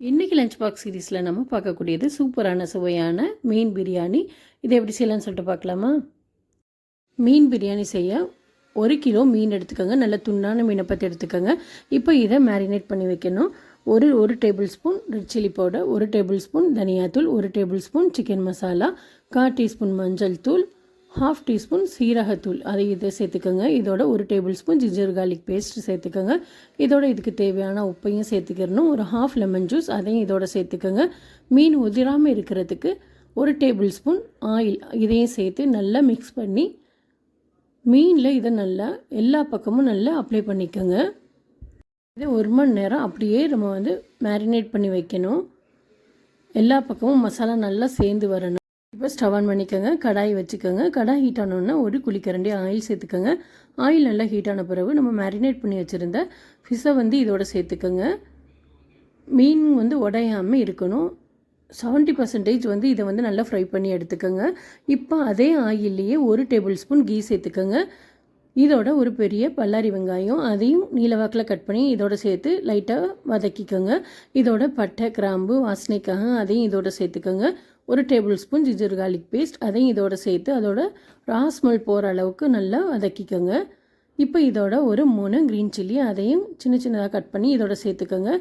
இன்றைக்கி lunch box சீரீஸில் நம்ம பார்க்கக்கூடியது சூப்பரான சுவையான மீன் பிரியாணி. இதை எப்படி செய்யலாம்னு சொல்லிட்டு பார்க்கலாமா? மீன் பிரியாணி செய்ய 1 கிலோ மீன் எடுத்துக்கோங்க. நல்ல துண்டான மீனை பற்றி எடுத்துக்கோங்க. இப்போ இதை மேரினேட் பண்ணி வைக்கணும். ஒரு table spoon red chilli powder, 1 table spoon தனியாத்தூள், 1 table spoon chicken masala, 1/4 teaspoon மஞ்சள் தூள், 1/2 டீஸ்பூன் சீரகத்தூள் இதை சேர்த்துக்கோங்க. இதோட 1 table spoon ginger garlic paste சேர்த்துக்கோங்க. இதோட இதுக்கு தேவையான உப்பையும் சேர்த்துக்கிறணும். ஒரு 1/2 லெமன் ஜூஸ் அதையும் இதோட சேர்த்துக்கோங்க. மீன் உதிராமல் இருக்கிறதுக்கு 1 டேபிள் ஸ்பூன் ஆயில் இதையும் சேர்த்து நல்லா மிக்ஸ் பண்ணி மீனில் இதை நல்லா எல்லா பக்கமும் நல்லா அப்ளை பண்ணிக்கோங்க. இதை 1 மணி நேரம் அப்படியே நம்ம மேரினேட் பண்ணி வைக்கணும். எல்லா பக்கமும் மசாலா நல்லா சேர்ந்து வரணும். இப்போ ஸ்டவ் ஆன் பண்ணிக்கோங்க. கடாய் வச்சுக்கோங்க. கடாய் ஹீட் ஆனோன்னா 1 குழிக்கரண்டி ஆயில் சேர்த்துக்கோங்க. ஆயில் நல்லா ஹீட் ஆன பிறகு நம்ம மேரினேட் பண்ணி வச்சுருந்த ஃபிஷ்ஷை இதோட சேர்த்துக்கோங்க. மீன் உடையாமல் இருக்கணும். 70% இதை நல்லா ஃப்ரை பண்ணி எடுத்துக்கோங்க. இப்போ அதே ஆயில்லையே 1 டேபிள் ஸ்பூன் கீ சேர்த்துக்கோங்க. இதோட ஒரு பெரிய பல்லாரி வெங்காயம் அதையும் நீலவாக்கில் கட் பண்ணி இதோட சேர்த்து லைட்டாக வதக்கிக்கோங்க. இதோட பட்டை கிராம்பு வாசனைக்காக அதையும் இதோட சேர்த்துக்கோங்க. 1 table spoon ginger garlic paste அதையும் இதோட சேர்த்து அதோட ராஸ்மல் போகிற அளவுக்கு நல்லா வதக்கிக்கோங்க. இப்போ இதோட ஒரு 3 க்ரீன் சில்லி அதையும் சின்ன சின்னதாக கட் பண்ணி இதோட சேர்த்துக்கோங்க.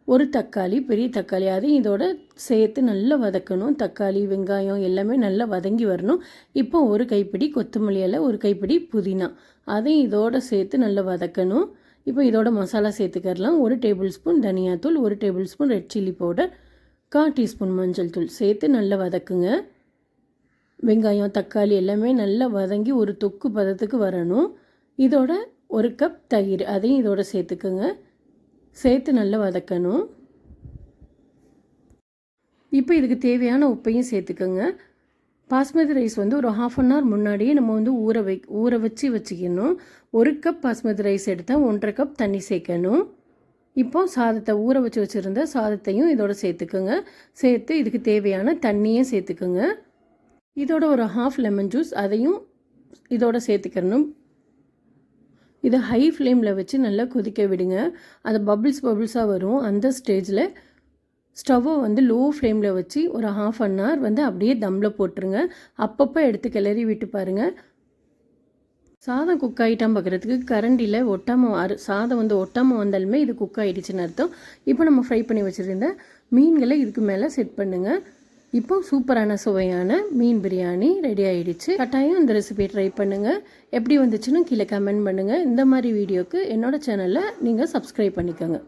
ஒரு தக்காளி, பெரிய தக்காளி அதையும் இதோட சேர்த்து நல்லா வதக்கணும். தக்காளி வெங்காயம் எல்லாமே நல்லா வதங்கி வரணும். இப்போ ஒரு கைப்பிடி கொத்தமல்லி இலை, ஒரு கைப்பிடி புதினா அதையும் இதோட சேர்த்து நல்லா வதக்கணும். இப்போ இதோட மசாலா சேர்த்துக்கலாம். 1 டேபிள் ஸ்பூன் தனியாத்தூள், 1 table spoon red chilli powder, 1/4 teaspoon மஞ்சள் தூள் சேர்த்து நல்லா வதக்குங்க. வெங்காயம் தக்காளி எல்லாமே நல்லா வதங்கி ஒரு தொக்கு பதத்துக்கு வரணும். இதோட 1 கப் தயிர் அதையும் இதோட சேர்த்துக்குங்க. சேர்த்து நல்லா வதக்கணும். இப்போ இதுக்கு தேவையான உப்பையும் சேர்த்துக்கோங்க. பாஸ்மதி ரைஸ் ஒரு 1/2 அன் ஹவர் முன்னாடியே நம்ம ஊற வச்சு வச்சுக்கணும். 1 கப் பாஸ்மதி ரைஸ் எடுத்தால் 1/2 கப் தண்ணி சேர்க்கணும். இப்போ சாதத்தை ஊற வச்சுருந்த சாதத்தையும் இதோட சேர்த்துக்கோங்க. சேர்த்து இதுக்கு தேவையான தண்ணியும் சேர்த்துக்கோங்க. இதோட ஒரு 1/2 லெமன் ஜூஸ் அதையும் இதோட சேர்த்துக்கணும். இதை ஹை ஃப்ளேமில் வச்சு நல்லா கொதிக்க விடுங்க. அது பபிள்ஸாக வரும். அந்த ஸ்டேஜில் ஸ்டவ்வை லோ ஃப்ளேமில் வச்சு ஒரு 1/2 அன் ஹவர் அப்படியே தம்மில் போட்டுருங்க. அப்பப்போ எடுத்து கிளறி விட்டு பாருங்கள். சாதம் குக் ஆகிட்டான் பார்க்குறதுக்கு கரண்டியில் சாதம் ஒட்டாமல் வந்தாலுமே இது குக் ஆகிடுச்சின்னு அர்த்தம். இப்போ நம்ம ஃப்ரை பண்ணி வச்சுருந்த மீன்களை இதுக்கு மேலே செட் பண்ணுங்கள். இப்போ சூப்பரான சுவையான மீன் பிரியாணி ரெடி ஆகிடுச்சு. கட்டாயம் இந்த ரெசிபியை ட்ரை பண்ணுங்கள். எப்படி வந்துச்சுன்னு கீழே கமெண்ட் பண்ணுங்கள். இந்த மாதிரி வீடியோக்கு என்னோடய சேனலை நீங்கள் சப்ஸ்கிரைப் பண்ணிக்கோங்க.